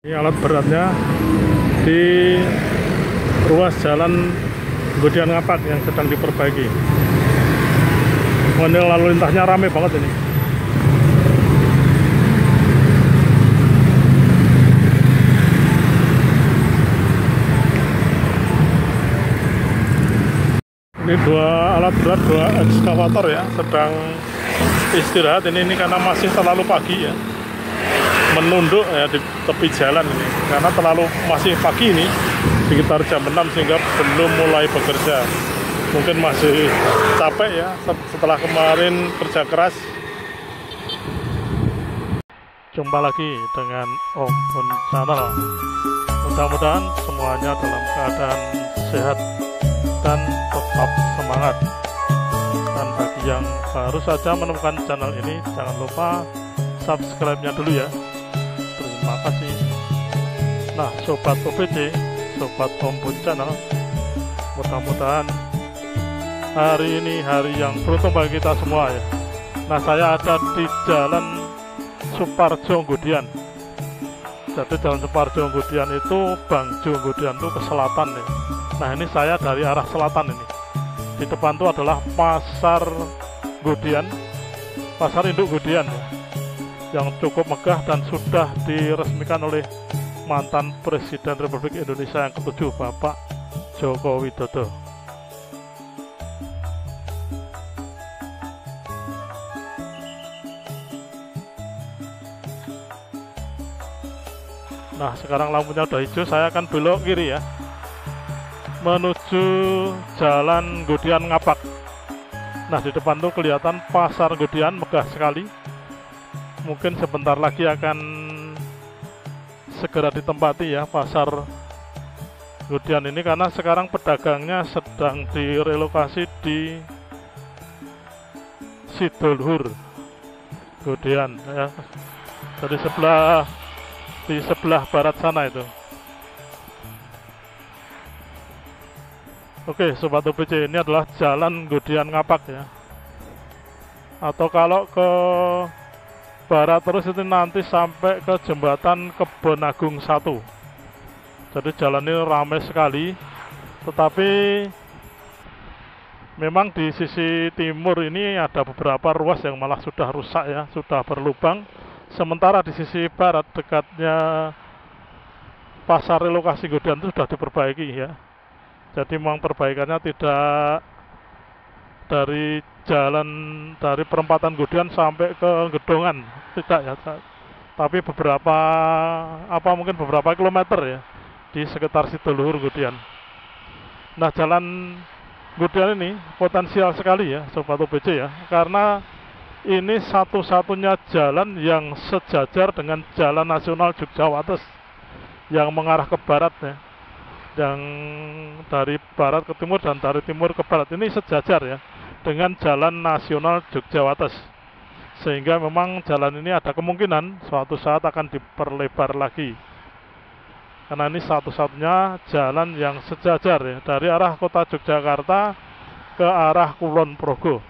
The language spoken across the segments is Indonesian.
Ini alat beratnya di ruas jalan Nggodean Ngapak yang sedang diperbaiki. Ini lalu lintasnya rame banget ini. Ini dua alat berat, dua ekskavator ya, sedang istirahat ini karena masih terlalu pagi ya. Menunduk ya di tepi jalan ini karena terlalu masih pagi ini, sekitar jam 6 sehingga belum mulai bekerja. Mungkin masih capek ya setelah kemarin kerja keras. Jumpa lagi dengan Om Bun Channel. Mudah-mudahan semuanya dalam keadaan sehat dan tetap semangat. Dan bagi yang baru saja menemukan channel ini, jangan lupa subscribe-nya dulu ya. Terima kasih. Nah, Sobat OBC, Sobat Om Bun Channel, mudah-mudahan hari ini hari yang beruntung bagi kita semua ya. Nah, saya ada di Jalan Suparjo Nggodean. Jadi Jalan Suparjo Nggodean itu Bangjo Nggodean itu ke selatan ya. Nah, ini saya dari arah selatan ini. Di depan itu adalah Pasar Nggodean, Pasar Induk Nggodean ya, yang cukup megah dan sudah diresmikan oleh mantan Presiden Republik Indonesia yang ke-7 Bapak Joko Widodo. Nah, sekarang lampunya udah hijau, saya akan belok kiri ya, menuju Jalan Nggodean Ngapak. Nah, di depan tuh kelihatan Pasar Nggodean, megah sekali. Mungkin sebentar lagi akan segera ditempati ya Pasar Nggodean ini, karena sekarang pedagangnya sedang direlokasi di Sidoluhur Nggodean ya. Dari di sebelah barat sana itu. Oke, Sobat OBC, ini adalah Jalan Nggodean Ngapak ya. Atau kalau ke barat terus itu nanti sampai ke jembatan Kebon Agung 1. Jadi jalan ini ramai sekali. Tetapi memang di sisi timur ini ada beberapa ruas yang malah sudah rusak ya, sudah berlubang. Sementara di sisi barat dekatnya pasar relokasi Nggodean itu sudah diperbaiki ya. Jadi memang perbaikannya tidak dari jalan dari perempatan Nggodean sampai ke Gedongan, tidak ya, tapi mungkin beberapa kilometer ya di sekitar Sidoluhur Nggodean. Nah, Jalan Nggodean ini potensial sekali ya Sobat OBC ya, karena ini satu-satunya jalan yang sejajar dengan Jalan Nasional Jogjawates yang mengarah ke barat ya, yang dari barat ke timur dan dari timur ke barat ini sejajar ya dengan Jalan Nasional Jogjawates, sehingga memang jalan ini ada kemungkinan suatu saat akan diperlebar lagi, karena ini satu-satunya jalan yang sejajar ya dari arah kota Yogyakarta ke arah Kulon Progo.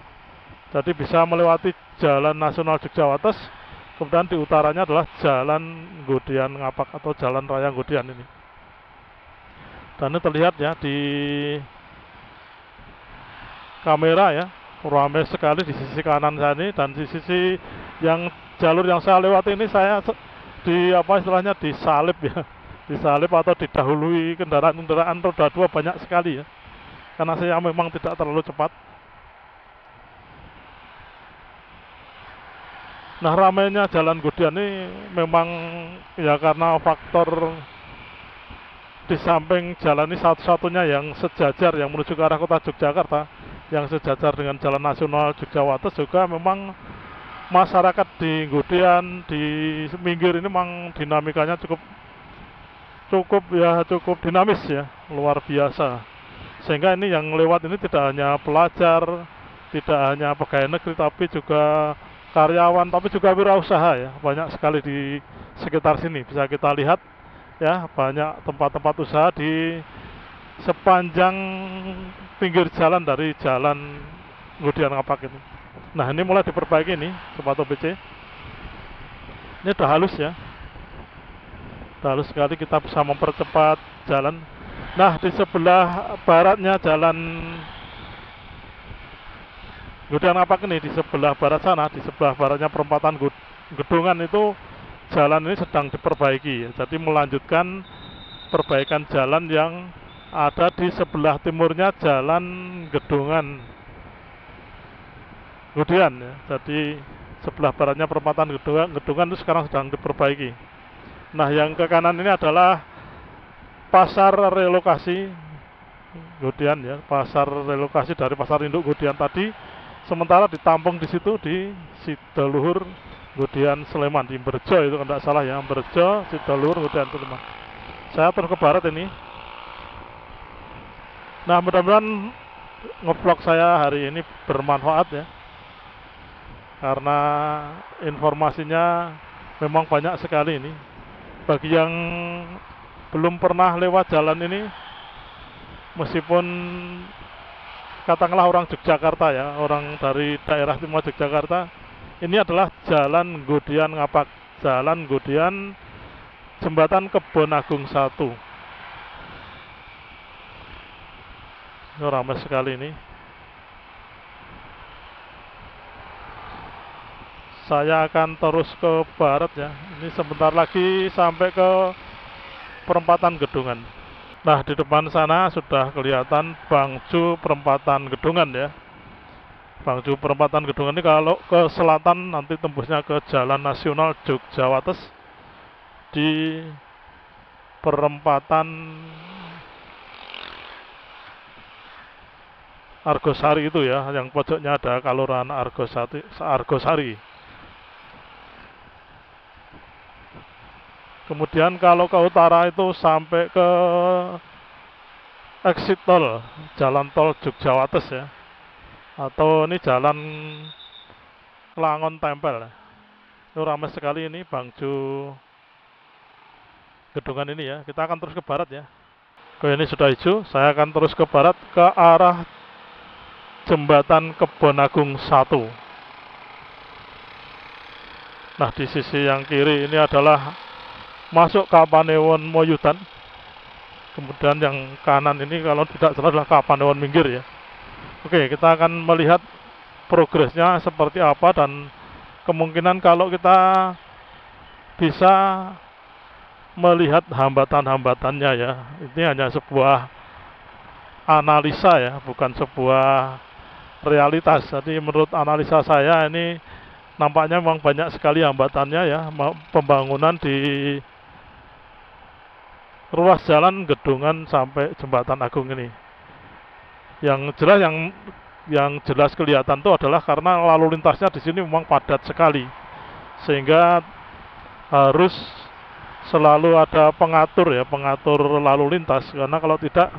Jadi bisa melewati Jalan Nasional Jogjawates, kemudian di utaranya adalah Jalan Nggodean Ngapak atau Jalan Raya Nggodean ini. Dan ini terlihat ya di kamera ya, ramai sekali di sisi kanan saya ini, dan di sisi yang jalur yang saya lewati ini saya istilahnya disalip ya, disalip atau didahului kendaraan-kendaraan roda 2 banyak sekali ya, karena saya memang tidak terlalu cepat. Nah, ramainya Jalan Nggodean ini memang ya karena faktor di samping jalan ini satu-satunya yang sejajar yang menuju ke arah kota Yogyakarta, yang sejajar dengan Jalan Nasional Jogjawates, juga memang masyarakat di Nggodean di minggir ini memang dinamikanya cukup dinamis ya, luar biasa. Sehingga ini yang lewat ini tidak hanya pelajar, tidak hanya pegawai negeri, tapi juga karyawan, tapi juga wirausaha ya, banyak sekali di sekitar sini. Bisa kita lihat ya, banyak tempat-tempat usaha di sepanjang pinggir jalan dari Jalan Nggodean Ngapak ini. Nah, ini mulai diperbaiki nih Sobat OBC. Ini udah halus ya. Halus sekali, kita bisa mempercepat jalan. Nah, di sebelah baratnya jalan Gudian Ngapak ini, di sebelah barat sana, di sebelah baratnya perempatan Gedongan itu, jalan ini sedang diperbaiki. Jadi melanjutkan perbaikan jalan yang ada di sebelah timurnya jalan Gedongan Gudian ya. Jadi sebelah baratnya perempatan Gedongan itu sekarang sedang diperbaiki. Nah, yang ke kanan ini adalah pasar relokasi Gudian ya, pasar relokasi dari pasar induk Gudian tadi. Sementara ditampung di situ di Sidoluhur Gudian Sleman, di Berjo itu kalau tidak salah ya, Berjo Sidoluhur Gudian Sleman. Saya terus ke barat ini. Nah, mudah-mudahan ngevlog saya hari ini bermanfaat ya, karena informasinya memang banyak sekali ini. Bagi yang belum pernah lewat jalan ini, meskipun katakanlah orang Yogyakarta ya, orang dari daerah timur Yogyakarta, ini adalah Jalan Gudian Ngapak, Jalan Gudian Jembatan Kebon Agung 1. Ini ramai sekali ini. Saya akan terus ke barat ya. Ini sebentar lagi sampai ke perempatan Gedongan. Nah, di depan sana sudah kelihatan Bangju perempatan Gedongan ya. Bangju perempatan Gedongan ini kalau ke selatan nanti tembusnya ke Jalan Nasional Jogjawates di perempatan Argosari itu ya, yang pojoknya ada Kelurahan Argosari. Kemudian kalau ke utara itu sampai ke exit tol, jalan tol Jogjawates ya, atau ini jalan Klangon Tempel. Itu ramai sekali ini Bangju Gedongan ini ya. Kita akan terus ke barat ya. Oke, ini sudah hijau. Saya akan terus ke barat ke arah Jembatan Kebon Agung 1. Nah, di sisi yang kiri ini adalah masuk Kapanewon Moyudan. Kemudian yang kanan ini kalau tidak salah adalah Kapanewon Minggir ya. Oke, kita akan melihat progresnya seperti apa, dan kemungkinan kalau kita bisa melihat hambatan-hambatannya ya. Ini hanya sebuah analisa ya, bukan sebuah realitas. Jadi menurut analisa saya ini nampaknya memang banyak sekali hambatannya ya, pembangunan di ruas jalan Gedongan sampai Jembatan Agung ini. Yang jelas yang jelas kelihatan itu adalah karena lalu lintasnya di sini memang padat sekali, sehingga harus selalu ada pengatur ya, pengatur lalu lintas, karena kalau tidak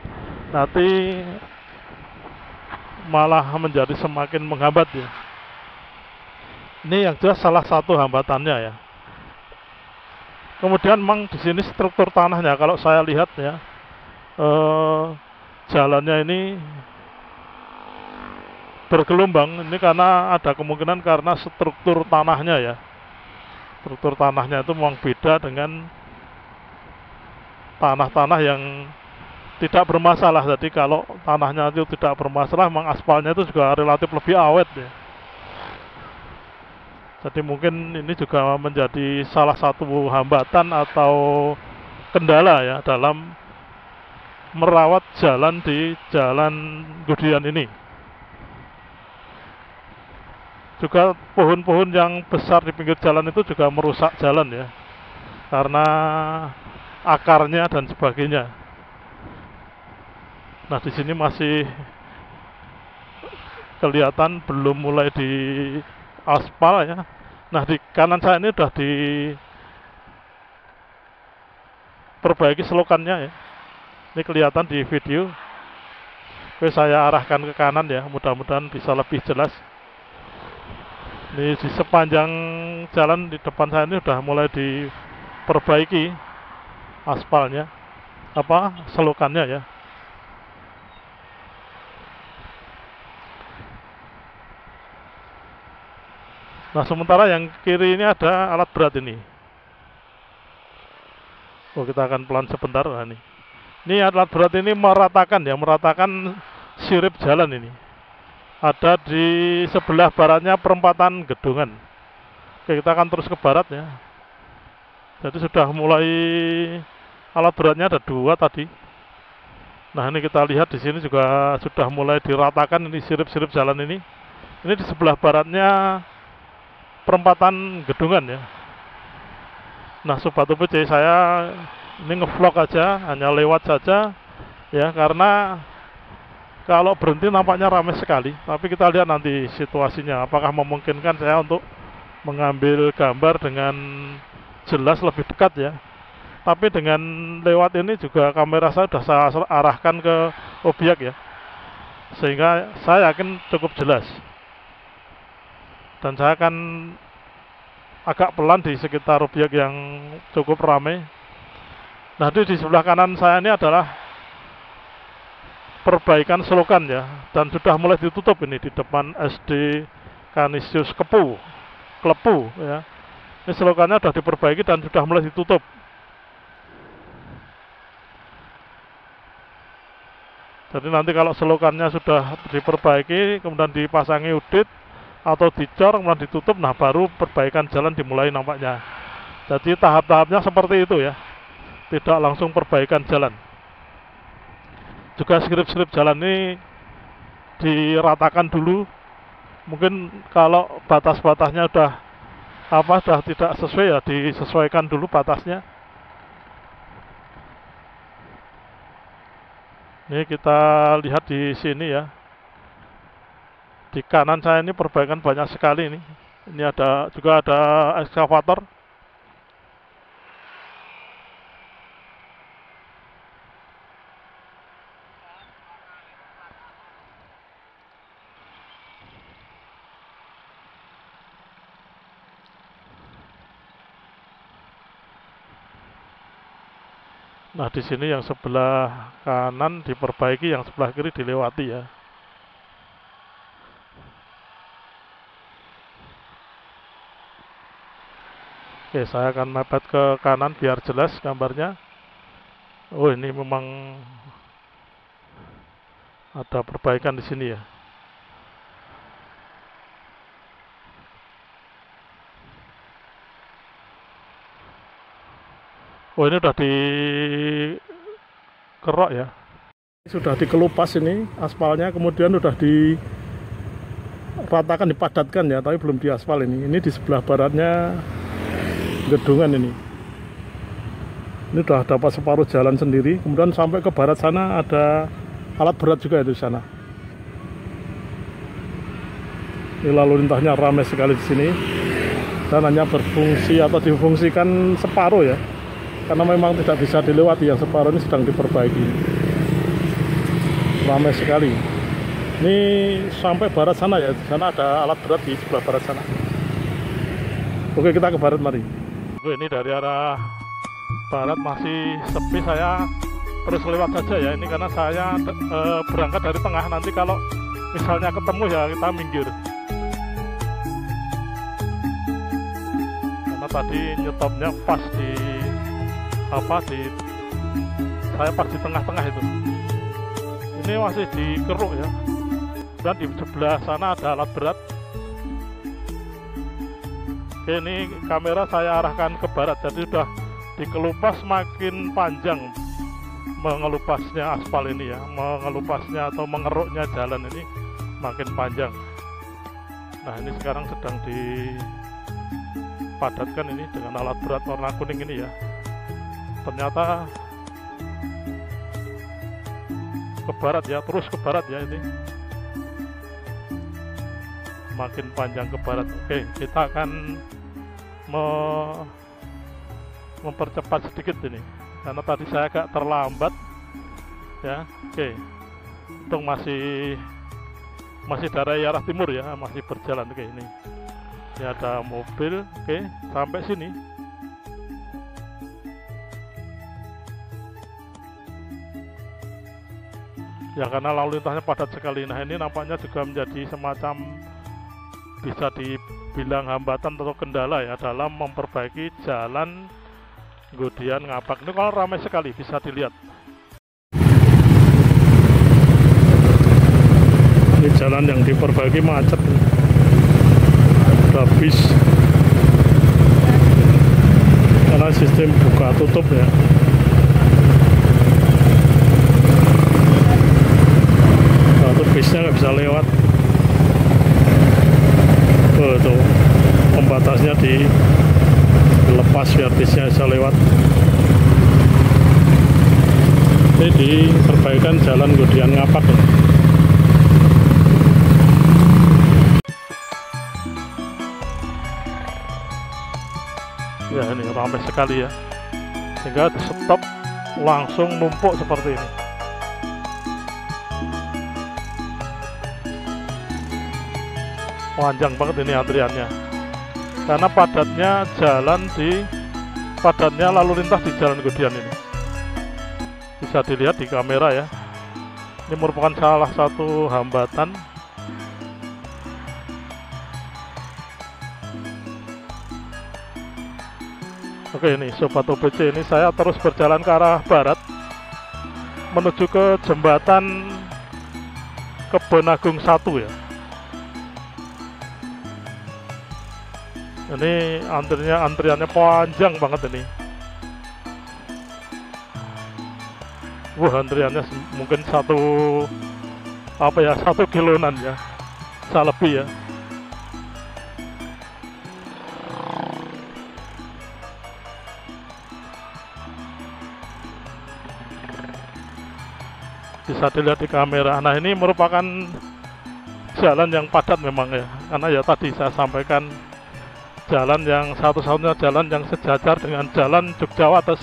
nanti malah menjadi semakin menghambat ya. Ini yang jelas salah satu hambatannya ya. Kemudian memang di sini struktur tanahnya kalau saya lihat ya, jalannya ini bergelombang. Ini karena ada kemungkinan karena struktur tanahnya ya. Struktur tanahnya itu memang beda dengan tanah-tanah yang tidak bermasalah. Jadi kalau tanahnya itu tidak bermasalah, memang aspalnya itu juga relatif lebih awet ya. Jadi mungkin ini juga menjadi salah satu hambatan atau kendala ya dalam merawat jalan di Jalan Gudian ini. Juga pohon-pohon yang besar di pinggir jalan itu juga merusak jalan ya, karena akarnya dan sebagainya. Nah, di sini masih kelihatan belum mulai di aspal ya. Nah, di kanan saya ini sudah diperbaiki selokannya ya. Ini kelihatan di video. Oke, saya arahkan ke kanan ya, mudah-mudahan bisa lebih jelas. Ini di sepanjang jalan di depan saya ini sudah mulai diperbaiki aspalnya, selokannya ya. Nah, sementara yang kiri ini ada alat berat ini. Oh, kita akan pelan sebentar. Nah, ini alat berat ini meratakan ya, meratakan sirip jalan ini. Ada di sebelah baratnya perempatan Gedongan. Oke, kita akan terus ke barat ya. Jadi sudah mulai, alat beratnya ada 2 tadi. Nah, ini kita lihat di sini juga sudah mulai diratakan ini sirip-sirip jalan ini. Ini di sebelah baratnya perempatan Gedongan ya. Nah, Sobat UPC, saya ini ngevlog aja, hanya lewat saja ya, karena kalau berhenti nampaknya ramai sekali. Tapi kita lihat nanti situasinya, apakah memungkinkan saya untuk mengambil gambar dengan jelas lebih dekat ya. Tapi dengan lewat ini juga kamera saya sudah saya arahkan ke objek ya, sehingga saya yakin cukup jelas. Dan saya akan agak pelan di sekitar objek yang cukup ramai. Nah, di sebelah kanan saya ini adalah perbaikan selokan ya, dan sudah mulai ditutup ini di depan SD Kanisius Klepu ya. Ini selokannya sudah diperbaiki dan sudah mulai ditutup. Jadi nanti kalau selokannya sudah diperbaiki, kemudian dipasangi udit atau dicor, kemudian ditutup, nah baru perbaikan jalan dimulai nampaknya. Jadi tahap-tahapnya seperti itu ya, tidak langsung perbaikan jalan. Juga sirip-sirip jalan ini diratakan dulu. Mungkin kalau batas-batasnya sudah tidak sesuai ya, disesuaikan dulu batasnya. Ini kita lihat di sini ya. Di kanan saya ini perbaikan banyak sekali ini. Ini juga ada ekskavator. Nah, di sini yang sebelah kanan diperbaiki, yang sebelah kiri dilewati ya. Oke, saya akan mepet ke kanan biar jelas gambarnya. Oh, ini memang ada perbaikan di sini ya. Oh, ini sudah dikerok ya. Sudah dikelupas ini aspalnya, kemudian sudah diratakan, dipadatkan ya, tapi belum diaspal ini. Ini di sebelah baratnya Gedongan ini. Ini sudah dapat separuh jalan sendiri, kemudian sampai ke barat sana ada alat berat juga itu di sana. Ini lalu lintasnya ramai sekali di sini, dan hanya berfungsi atau difungsikan separuh ya, karena memang tidak bisa dilewati, yang separuh ini sedang diperbaiki. Ramai sekali. Ini sampai barat sana ya, di sana ada alat berat di sebelah barat sana. Oke, kita ke barat mari. Oke, ini dari arah barat masih sepi, saya terus lewat saja ya. Ini karena saya berangkat dari tengah, nanti kalau misalnya ketemu ya kita minggir. Karena tadi nyetopnya pas saya pas di tengah-tengah itu. Ini masih dikeruk ya. Dan di sebelah sana ada alat berat. Oke, ini kamera saya arahkan ke barat, jadi sudah dikelupas makin panjang mengelupasnya aspal ini ya, mengelupasnya atau mengeruknya jalan ini makin panjang. Nah, ini sekarang sedang dipadatkan ini dengan alat berat warna kuning ini ya. Ternyata ke barat ya, terus ke barat ya, ini makin panjang ke barat. Oke, kita akan mempercepat sedikit ini, karena tadi saya agak terlambat ya. Oke, untung masih dari arah timur ya, masih berjalan. Oke, ini ada mobil. Oke, sampai sini. Ya, karena lalu lintasnya padat sekali. Nah, ini nampaknya juga menjadi semacam, bisa dibilang hambatan atau kendala ya dalam memperbaiki jalan Gudian Ngapak. Ini kalau ramai sekali, bisa dilihat. Ini jalan yang diperbaiki macet. Ada bis. Karena sistem buka tutup ya. Nah, bisnya nggak bisa lewat. Oh, tuh pembatasnya dilepas biar bisnya bisa lewat. Ini di perbaikan jalan Gudian Ngapak ya. Ya, ini ramai sekali ya, sehingga di stop langsung numpuk seperti ini. Panjang banget ini antriannya, karena padatnya lalu lintas di jalan Gudian ini. Bisa dilihat di kamera ya. Ini merupakan salah satu hambatan. Oke, ini Sobat OBC, ini saya terus berjalan ke arah barat menuju ke jembatan Kebon Agung 1 ya. Ini antriannya panjang banget ini. Wah, antriannya mungkin 1 kiloan ya, bisa lebih ya. Bisa dilihat di kamera. Nah, ini merupakan jalan yang padat memang ya, karena ya tadi saya sampaikan jalan yang satu-satunya jalan yang sejajar dengan jalan Jogjawates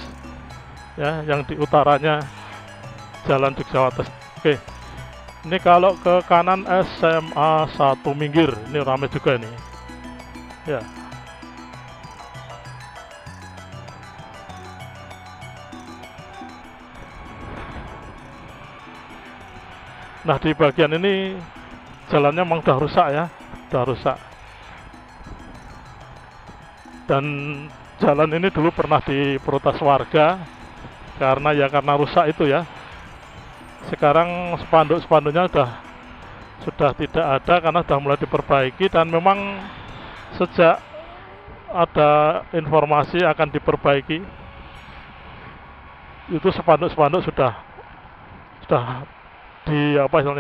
ya, yang di utaranya jalan Jogjawates. Oke, ini kalau ke kanan SMA 1 Minggir, ini ramai juga ini ya. Nah, di bagian ini jalannya memang udah rusak ya, udah rusak. Dan jalan ini dulu pernah diprotes warga karena rusak itu ya. Sekarang spanduk-spanduknya sudah tidak ada karena sudah mulai diperbaiki, dan memang sejak ada informasi akan diperbaiki itu spanduk-spanduk sudah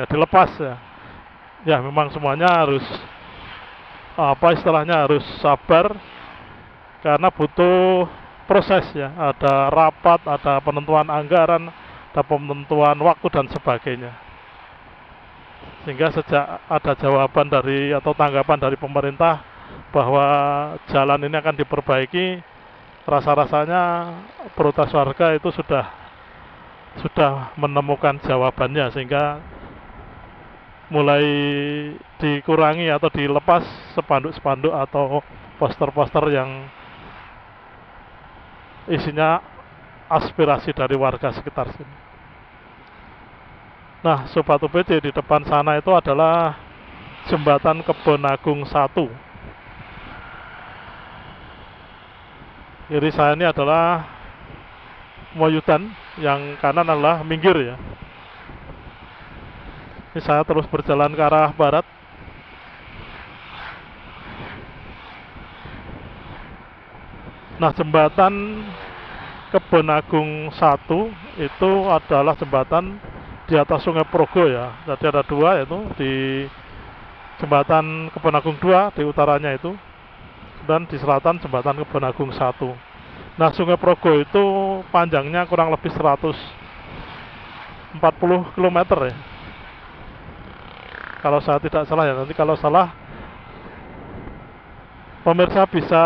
dilepas ya. Ya, memang semuanya harus harus sabar karena butuh proses ya. Ada rapat, ada penentuan anggaran, ada penentuan waktu dan sebagainya. Sehingga sejak ada jawaban atau tanggapan dari pemerintah bahwa jalan ini akan diperbaiki, rasa-rasanya protes warga itu sudah menemukan jawabannya, sehingga mulai dikurangi atau dilepas spanduk-spanduk atau poster-poster yang isinya aspirasi dari warga sekitar sini. Nah, Sobat OBC, di depan sana itu adalah jembatan Kebon Agung 1. Kiri saya ini adalah Moyudan, yang kanan adalah Minggir ya. Ini saya terus berjalan ke arah barat. Nah, jembatan Kebon Agung 1 itu adalah jembatan di atas Sungai Progo ya. Jadi ada dua, yaitu di jembatan Kebon Agung 2 di utaranya itu, dan di selatan jembatan Kebon Agung 1. Nah, Sungai Progo itu panjangnya kurang lebih 140 km ya, kalau saya tidak salah ya. Nanti kalau salah, pemirsa bisa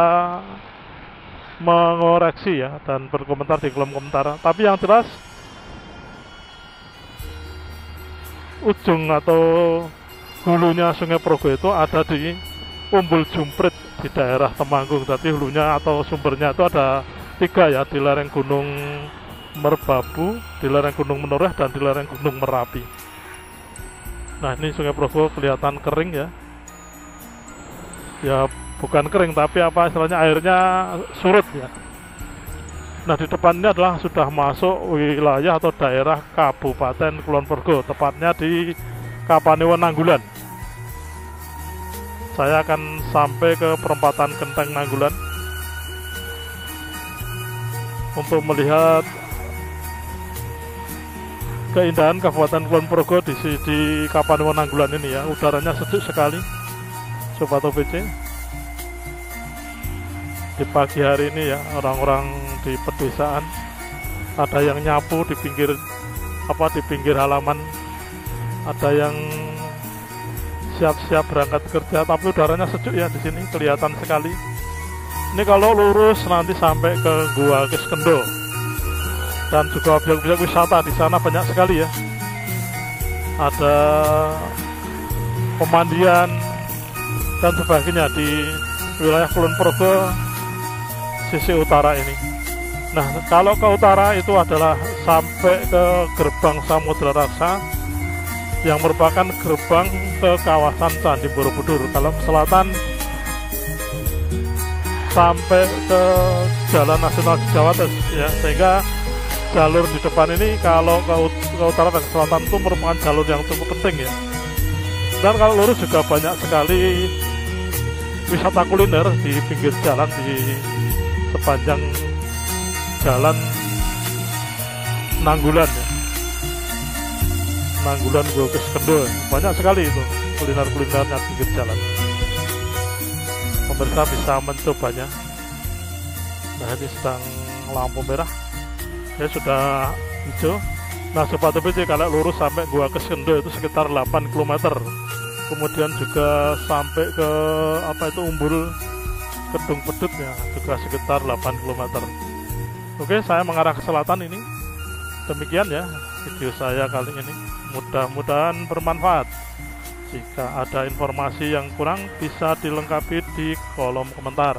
mengoreksi ya dan berkomentar di kolom komentar. Tapi yang jelas ujung atau hulunya Sungai Progo itu ada di Umbul Jumprit di daerah Temanggung. Jadi hulunya atau sumbernya itu ada 3 ya, di lereng Gunung Merbabu, di lereng Gunung Menoreh, dan di lereng Gunung Merapi. Nah, ini Sungai Progo kelihatan kering ya. Ya, bukan kering, tapi istilahnya airnya surut ya. Nah, di depannya adalah sudah masuk wilayah atau daerah Kabupaten Kulon Progo, tepatnya di Kapanewon Nanggulan. Saya akan sampai ke perempatan Genteng Nanggulan untuk melihat keindahan Kabupaten Kulon Progo di Kapanewon Nanggulan ini ya. Udaranya sejuk sekali, Sobat OPC. Di pagi hari ini ya, orang-orang di pedesaan ada yang nyapu di pinggir halaman, ada yang siap-siap berangkat kerja, tapi udaranya sejuk ya di sini, kelihatan sekali. Ini kalau lurus nanti sampai ke Gua Kiskendo dan juga objek-objek wisata di sana banyak sekali ya. Ada pemandian dan sebagainya di wilayah Kulon Progo sisi utara ini. Nah, kalau ke utara itu adalah sampai ke Gerbang Samudra Raksa yang merupakan gerbang ke kawasan Candi Borobudur. Kalau ke selatan sampai ke Jalan Nasional Jawa ya, sehingga jalur di depan ini kalau ke utara dan ke selatan itu merupakan jalur yang cukup penting ya. Dan kalau lurus juga banyak sekali wisata kuliner di pinggir jalan di sepanjang jalan Nanggulan ya. Nanggulan Gua Kiskendo, banyak sekali itu kuliner-kulinernya di pinggir jalan. Pemirsa bisa mencobanya. Nah, ini sedang lampu merah ya, sudah hijau. Nah, Sobat OPC, kalau lurus sampai Gua Kiskendo itu sekitar 8 km. Kemudian juga sampai ke Umbul Kedung Pedutnya juga sekitar 8 km. Oke, saya mengarah ke selatan ini. Demikian ya video saya kali ini. Mudah-mudahan bermanfaat. Jika ada informasi yang kurang bisa dilengkapi di kolom komentar.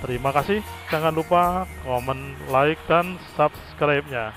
Terima kasih. Jangan lupa komen, like, dan subscribe-nya.